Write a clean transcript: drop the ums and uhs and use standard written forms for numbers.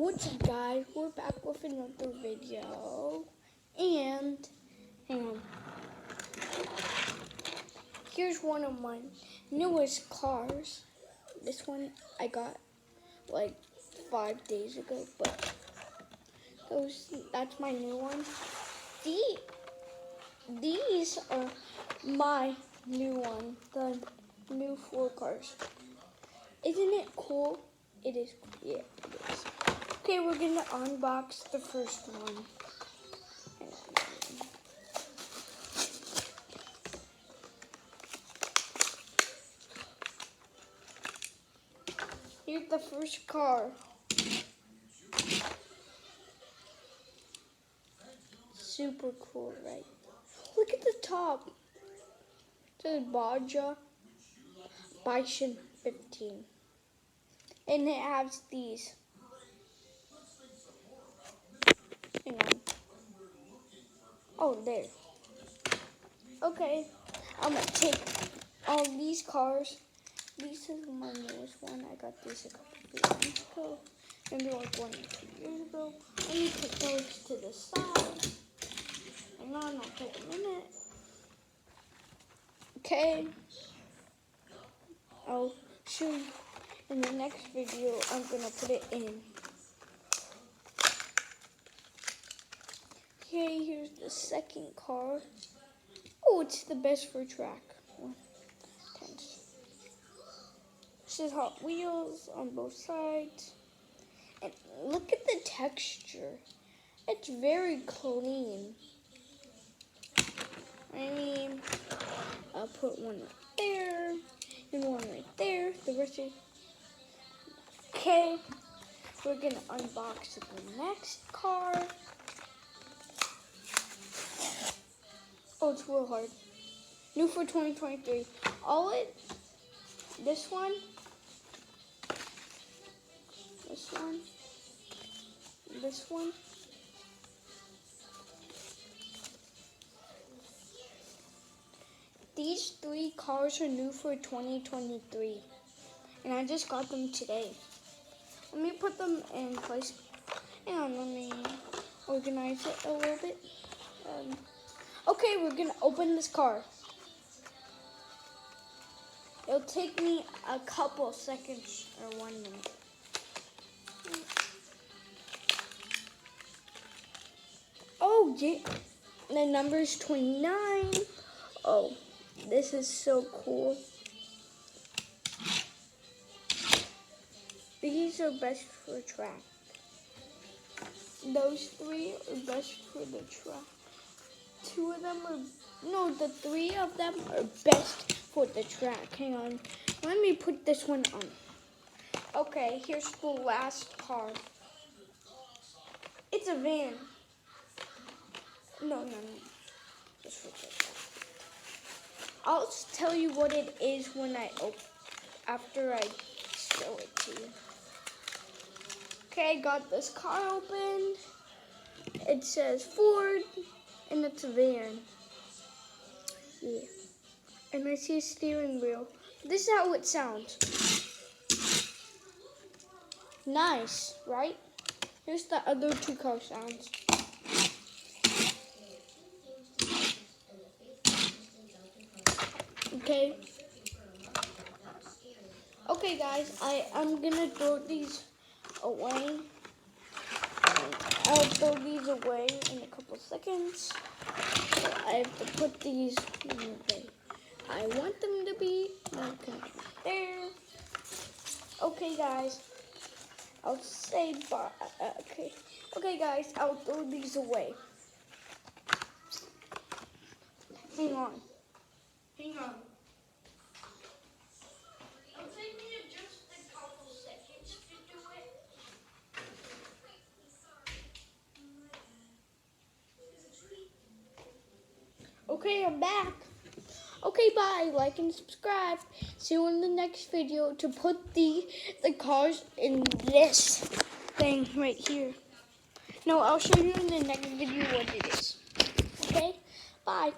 What's up, guys? We're back with another video, and hang on. Here's one of my newest cars. This one I got like 5 days ago, but that's my new one. These are my new one, the new 4 cars. Isn't it cool? It is. Yeah, it is. Okay, we're gonna unbox the first one. Here's the first car. Super cool, right? Look at the top. It says Baja Bison 15. And it has these. Hang on. Oh, there. Okay, I'm gonna take all these cars. This is my newest one. I got these a couple of years ago. Maybe like 1 or 2 years ago. Let me put those to the side. Hang on, it'll take a minute. Okay. I'll show you in the next video. I'm gonna put it in. Okay, here's the second car. Oh, it's the best for track. This is Hot Wheels on both sides. And look at the texture. It's very clean. I mean, I'll put one right there and one right there. The rest is okay. We're gonna unbox the next car. Oh, it's real hard. New for 2023. This one, this one. These 3 cars are new for 2023, and I just got them today. Let me put them in place, and let me organize it a little bit. Okay, we're gonna open this car. It'll take me a couple seconds or 1 minute. Oh, yeah. The number's 29. Oh, this is so cool. These are best for track. Those 3 are best for the track. 2 of them are, no, the 3 of them are best for the track. Hang on. Let me put this one on. Okay, here's the last car. It's a van. No. Just forget that. I'll tell you what it is when after I show it to you. Okay, I got this car opened. It says Ford, and it's a van. Yeah. And I see a steering wheel. This is how it sounds. Nice, right? Here's the other 2 car sounds. Okay. Okay, guys, I'm gonna throw these away. I'll throw these away in a couple seconds. So I have to put these in the way I want them to be. There. Okay, guys. I'll say bye. Okay, guys. I'll throw these away. Hang on. It'll take me just a couple seconds to do it. Okay, I'm back. Okay, bye. Like and subscribe. See you in the next video to put the cars in this thing right here. No, I'll show you in the next video what it is. Okay? Bye.